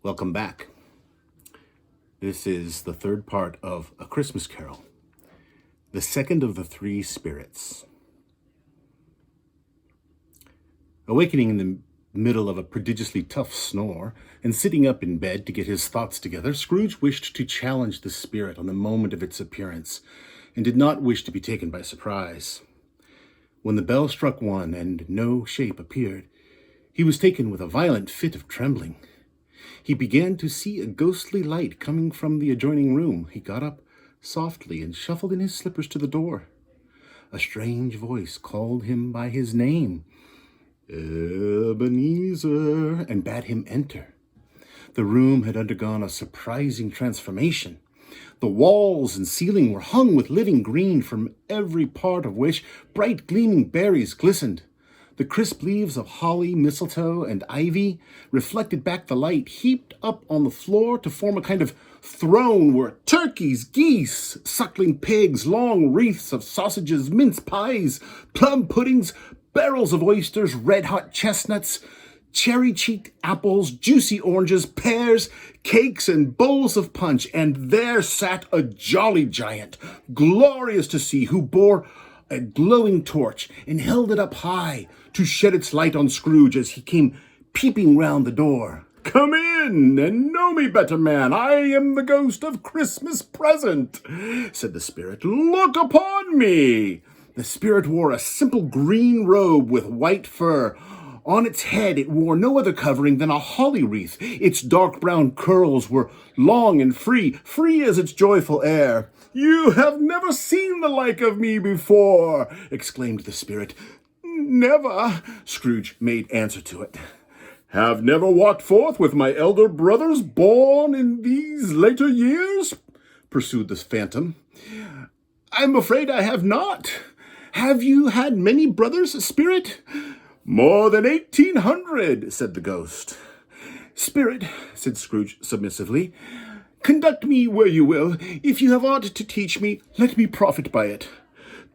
Welcome back. This is the third part of A Christmas Carol, the second of the three spirits. Awakening in the middle of a prodigiously tough snore and sitting up in bed to get his thoughts together, Scrooge wished to challenge the spirit on the moment of its appearance and did not wish to be taken by surprise. When the bell struck one and no shape appeared, he was taken with a violent fit of trembling. He began to see a ghostly light coming from the adjoining room. He got up softly and shuffled in his slippers to the door. A strange voice called him by his name, Ebenezer, and bade him enter. The room had undergone a surprising transformation. The walls and ceiling were hung with living green, from every part of which bright gleaming berries glistened. The crisp leaves of holly, mistletoe, and ivy reflected back the light, heaped up on the floor to form a kind of throne where turkeys, geese, suckling pigs, long wreaths of sausages, mince pies, plum puddings, barrels of oysters, red-hot chestnuts, cherry-cheeked apples, juicy oranges, pears, cakes, and bowls of punch. And there sat a jolly giant, glorious to see, who bore a glowing torch and held it up high to shed its light on Scrooge as he came peeping round the door. "Come in and know me better, man. I am the ghost of Christmas Present," said the spirit. "Look upon me." The spirit wore a simple green robe with white fur. On its head it wore no other covering than a holly wreath. Its dark brown curls were long and free as its joyful air. "You have never seen the like of me before," exclaimed the spirit. "Never," Scrooge made answer to it. "Have never walked forth with my elder brothers born in these later years?" pursued the phantom. "I'm afraid I have not. Have you had many brothers, spirit?" "More than 1,800, said the ghost. "Spirit," said Scrooge submissively, "conduct me where you will. If you have aught to teach me, let me profit by it."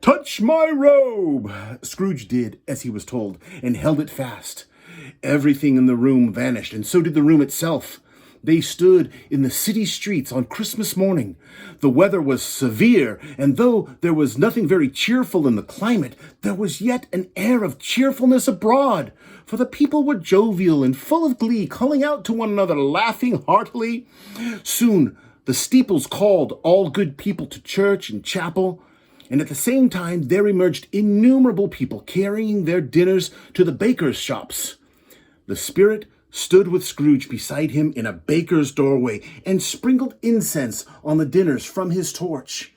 "Touch my robe." Scrooge did as he was told, and held it fast. Everything in the room vanished, and so did the room itself. They stood in the city streets on Christmas morning. The weather was severe, and though there was nothing very cheerful in the climate, there was yet an air of cheerfulness abroad, for the people were jovial and full of glee, calling out to one another, laughing heartily. Soon the steeples called all good people to church and chapel, and at the same time there emerged innumerable people carrying their dinners to the bakers' shops. The spirit stood with Scrooge beside him in a baker's doorway and sprinkled incense on the dinners from his torch.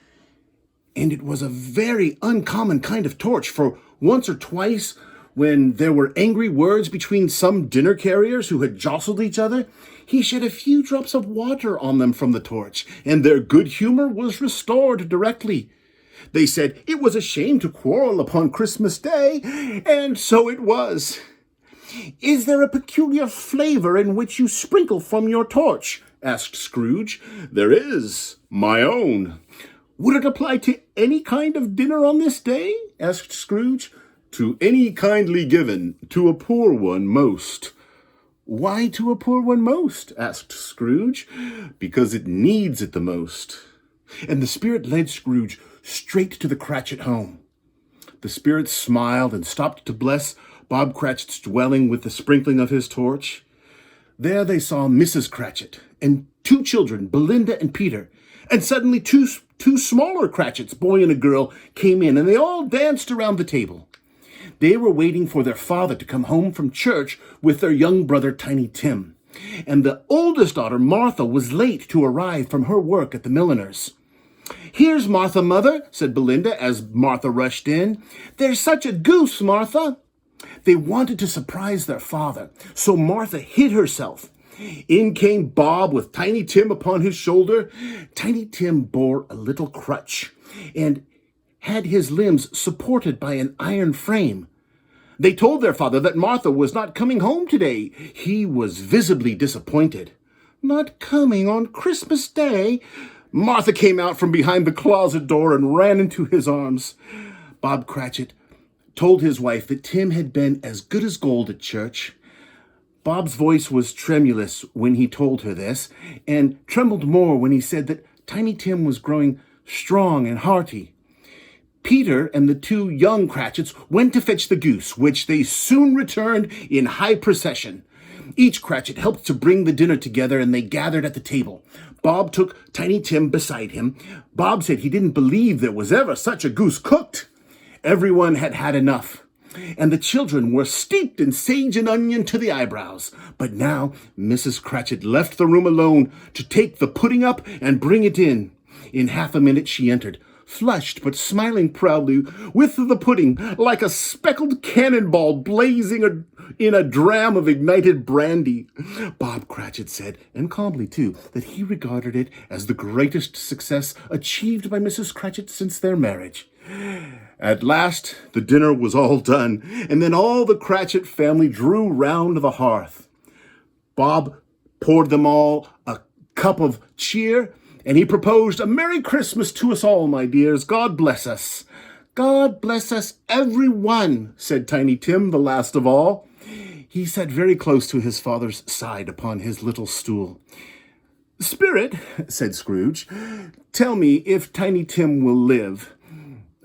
And it was a very uncommon kind of torch, for once or twice, when there were angry words between some dinner carriers who had jostled each other, he shed a few drops of water on them from the torch, and their good humor was restored directly. They said it was a shame to quarrel upon Christmas Day, and so it was. "Is there a peculiar flavor in which you sprinkle from your torch?" asked Scrooge. "There is, my own." "Would it apply to any kind of dinner on this day?" asked Scrooge. "To any kindly given, to a poor one most." "Why to a poor one most?" asked Scrooge. "Because it needs it the most." And the spirit led Scrooge straight to the Cratchit home. The spirit smiled and stopped to bless Bob Cratchit's dwelling with the sprinkling of his torch. There they saw Mrs. Cratchit and two children, Belinda and Peter, and suddenly two smaller Cratchits, boy and a girl, came in, and they all danced around the table. They were waiting for their father to come home from church with their young brother, Tiny Tim. And the oldest daughter, Martha, was late to arrive from her work at the milliner's. "Here's Martha, mother," said Belinda as Martha rushed in. "There's such a goose, Martha." They wanted to surprise their father, so Martha hid herself. In came Bob with Tiny Tim upon his shoulder. Tiny Tim bore a little crutch and had his limbs supported by an iron frame. They told their father that Martha was not coming home today. He was visibly disappointed. "Not coming on Christmas Day?" Martha came out from behind the closet door and ran into his arms. Bob Cratchit told his wife that Tim had been as good as gold at church, Bob's voice was tremulous when he told her this, and trembled more when he said that Tiny Tim was growing strong and hearty. Peter and the two young Cratchits went to fetch the goose, which they soon returned in high procession. Each Cratchit helped to bring the dinner together, and they gathered at the table. Bob took Tiny Tim beside him. Bob said he didn't believe there was ever such a goose cooked. Everyone had had enough, and the children were steeped in sage and onion to the eyebrows. But now Mrs. Cratchit left the room alone to take the pudding up and bring it in. In half a minute she entered, flushed but smiling proudly, with the pudding like a speckled cannonball blazing in a dram of ignited brandy. Bob Cratchit said, and calmly too, that he regarded it as the greatest success achieved by Mrs. Cratchit since their marriage. At last the dinner was all done, and then all the Cratchit family drew round the hearth. Bob poured them all a cup of cheer, and he proposed a Merry Christmas to us all, my dears. God bless us. God bless us, every one, said Tiny Tim, the last of all. He sat very close to his father's side upon his little stool. Spirit, said Scrooge, tell me if Tiny Tim will live.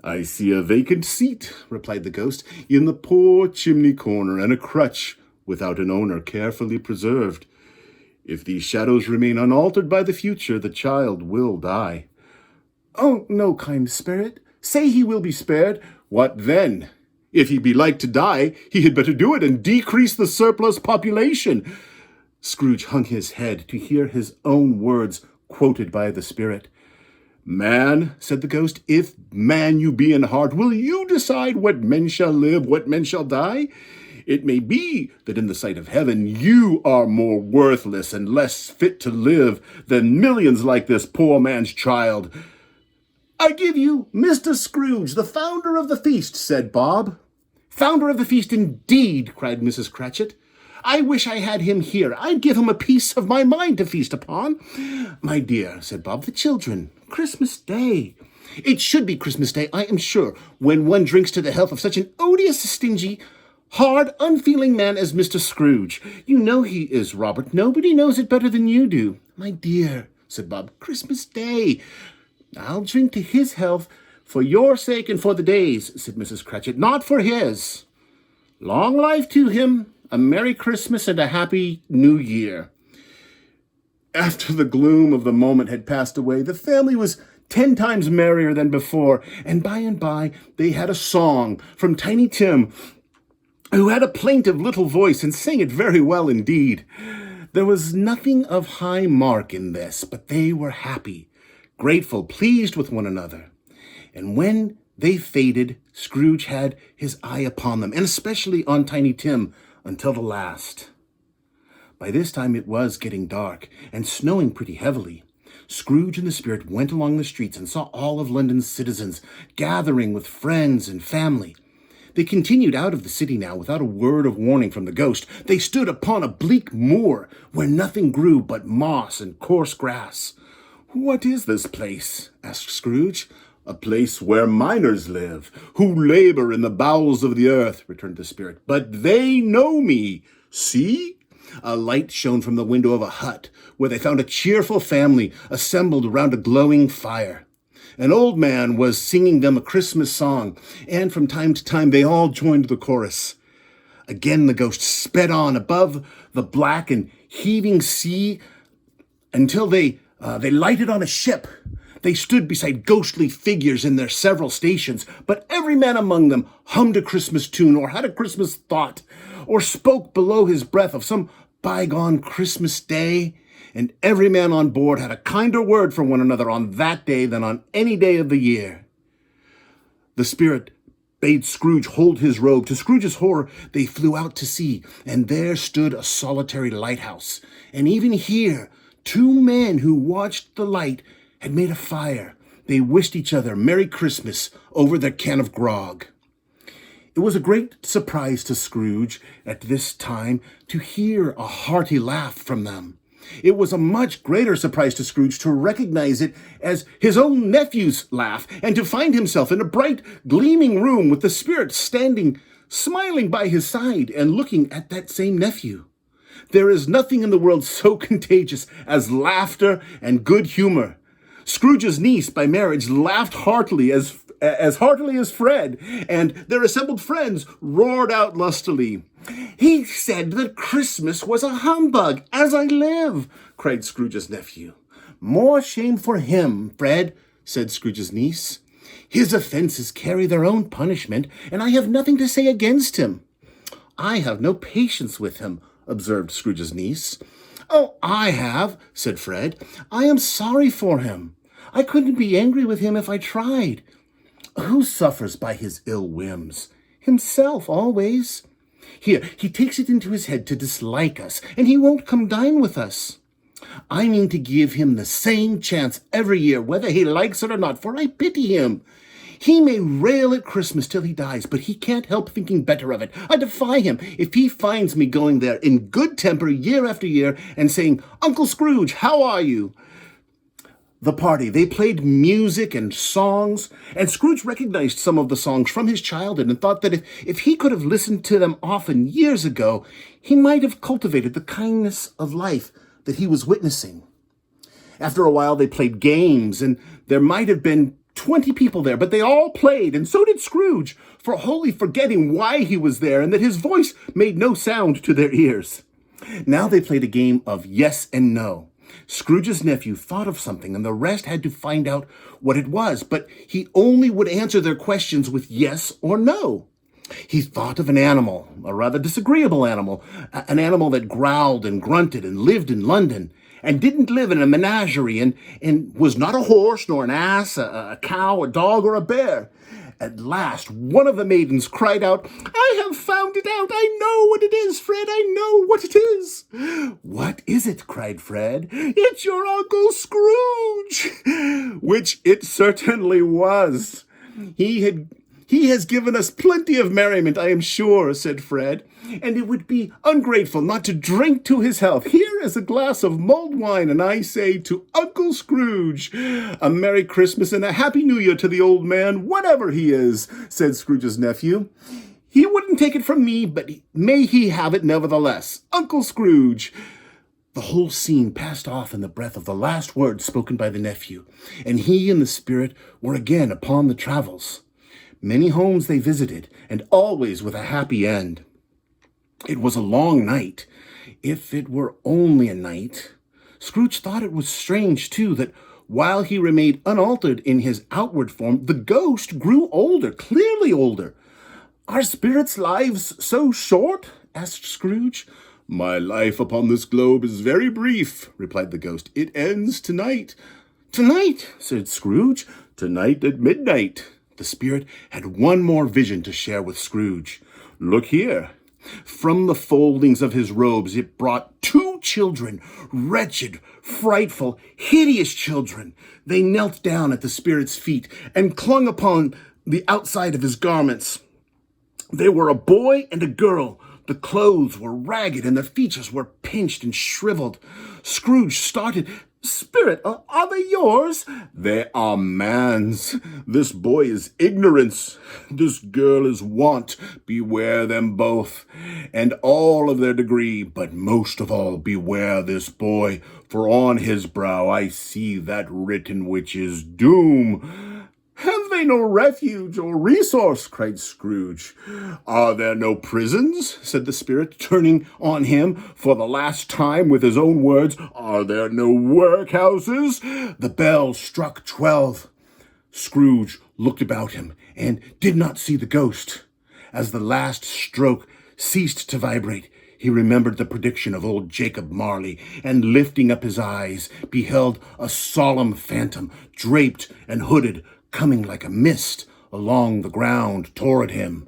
I see a vacant seat, replied the ghost, in the poor chimney corner, and a crutch without an owner carefully preserved. If these shadows remain unaltered by the future, the child will die. Oh, no, kind spirit. Say he will be spared. What then? If he be like to die, he had better do it and decrease the surplus population. Scrooge hung his head to hear his own words quoted by the spirit. Man, said the ghost, if man you be in heart, will you decide what men shall live, what men shall die? It may be that in the sight of heaven you are more worthless and less fit to live than millions like this poor man's child. I give you Mr. Scrooge, the founder of the feast, said Bob. Founder of the feast indeed, cried Mrs. Cratchit. I wish I had him here. I'd give him a piece of my mind to feast upon. My dear, said Bob, the children, Christmas Day. It should be Christmas Day, I am sure, when one drinks to the health of such an odious, stingy, hard, unfeeling man as Mr. Scrooge. You know he is, Robert. Nobody knows it better than you do. My dear, said Bob, Christmas Day. I'll drink to his health for your sake and for the day's, said Mrs. Cratchit, not for his. Long life to him, a Merry Christmas and a Happy New Year. After the gloom of the moment had passed away, the family was 10 times merrier than before, and by they had a song from Tiny Tim, who had a plaintive little voice and sang it very well indeed. There was nothing of high mark in this, but they were happy, grateful, pleased with one another. And when they faded, Scrooge had his eye upon them, and especially on Tiny Tim, until the last. By this time it was getting dark, and snowing pretty heavily. Scrooge and the spirit went along the streets and saw all of London's citizens gathering with friends and family. They continued out of the city now without a word of warning from the ghost. They stood upon a bleak moor where nothing grew but moss and coarse grass. What is this place? Asked Scrooge. A place where miners live, who labor in the bowels of the earth, returned the spirit. But they know me. See? A light shone from the window of a hut, where they found a cheerful family assembled around a glowing fire. An old man was singing them a Christmas song, and from time to time they all joined the chorus. Again the ghost sped on above the black and heaving sea until they lighted on a ship. They stood beside ghostly figures in their several stations, but every man among them hummed a Christmas tune, or had a Christmas thought, or spoke below his breath of some bygone Christmas day, and every man on board had a kinder word for one another on that day than on any day of the year. The spirit bade Scrooge hold his robe. To Scrooge's horror, they flew out to sea, and there stood a solitary lighthouse. And even here, 2 men who watched the light had made a fire. They wished each other Merry Christmas over their can of grog. It was a great surprise to Scrooge at this time to hear a hearty laugh from them. It was a much greater surprise to Scrooge to recognize it as his own nephew's laugh, and to find himself in a bright, gleaming room with the spirit standing, smiling by his side and looking at that same nephew. There is nothing in the world so contagious as laughter and good humor. Scrooge's niece by marriage laughed heartily as Fred, and their assembled friends roared out lustily. "He said that Christmas was a humbug, as I live," cried Scrooge's nephew. "More shame for him, Fred," said Scrooge's niece. "His offenses carry their own punishment, and I have nothing to say against him." "I have no patience with him," observed Scrooge's niece. "Oh, I have," said Fred. "I am sorry for him. I couldn't be angry with him if I tried. Who suffers by his ill whims? Himself, always. Here, he takes it into his head to dislike us, and he won't come dine with us. I mean to give him the same chance every year, whether he likes it or not, for I pity him. He may rail at Christmas till he dies, but he can't help thinking better of it. I defy him if he finds me going there in good temper year after year and saying, 'Uncle Scrooge, how are you?'" The party, they played music and songs, and Scrooge recognized some of the songs from his childhood and thought that if he could have listened to them often years ago, he might have cultivated the kindness of life that he was witnessing. After a while, they played games, and there might have been 20 people there, but they all played, and so did Scrooge, for wholly forgetting why he was there and that his voice made no sound to their ears. Now they played a game of yes and no. Scrooge's nephew thought of something, and the rest had to find out what it was, but he only would answer their questions with yes or no. He thought of an animal, a rather disagreeable animal, an animal that growled and grunted and lived in London, and didn't live in a menagerie, and was not a horse, nor an ass, a cow, a dog, or a bear. At last, one of the maidens cried out, "I have found it out! I know what it is, Fred! I know what it is!" "What is it?" cried Fred. "It's your Uncle Scrooge!" Which it certainly was. He has given us plenty of merriment, I am sure," said Fred, "and it would be ungrateful not to drink to his health. Here is a glass of mulled wine, and I say to Uncle Scrooge, a Merry Christmas and a Happy New Year to the old man, whatever he is," said Scrooge's nephew. "He wouldn't take it from me, but may he have it nevertheless. Uncle Scrooge." The whole scene passed off in the breath of the last words spoken by the nephew, and he and the spirit were again upon the travels. Many homes they visited, and always with a happy end. It was a long night, if it were only a night. Scrooge thought it was strange, too, that while he remained unaltered in his outward form, the ghost grew older, clearly older. "Are spirits' lives so short?" asked Scrooge. "My life upon this globe is very brief," replied the ghost. "It ends tonight." "Tonight?" said Scrooge. "Tonight at midnight." The spirit had one more vision to share with Scrooge. "Look here." From the foldings of his robes it brought 2 children, wretched, frightful, hideous children. They knelt down at the spirit's feet and clung upon the outside of his garments. They were a boy and a girl. The clothes were ragged and their features were pinched and shriveled. Scrooge started. "Spirit, are they yours?" "They are man's. This boy is ignorance. This girl is want. Beware them both, and all of their degree. But most of all, beware this boy, for on his brow I see that written which is doom." "Have they no refuge or resource?" cried Scrooge. "Are there no prisons?" said the spirit, turning on him for the last time with his own words. "Are there no workhouses?" The bell struck 12. Scrooge looked about him and did not see the ghost. As the last stroke ceased to vibrate, he remembered the prediction of old Jacob Marley, and lifting up his eyes, beheld a solemn phantom, draped and hooded, coming like a mist along the ground toward him.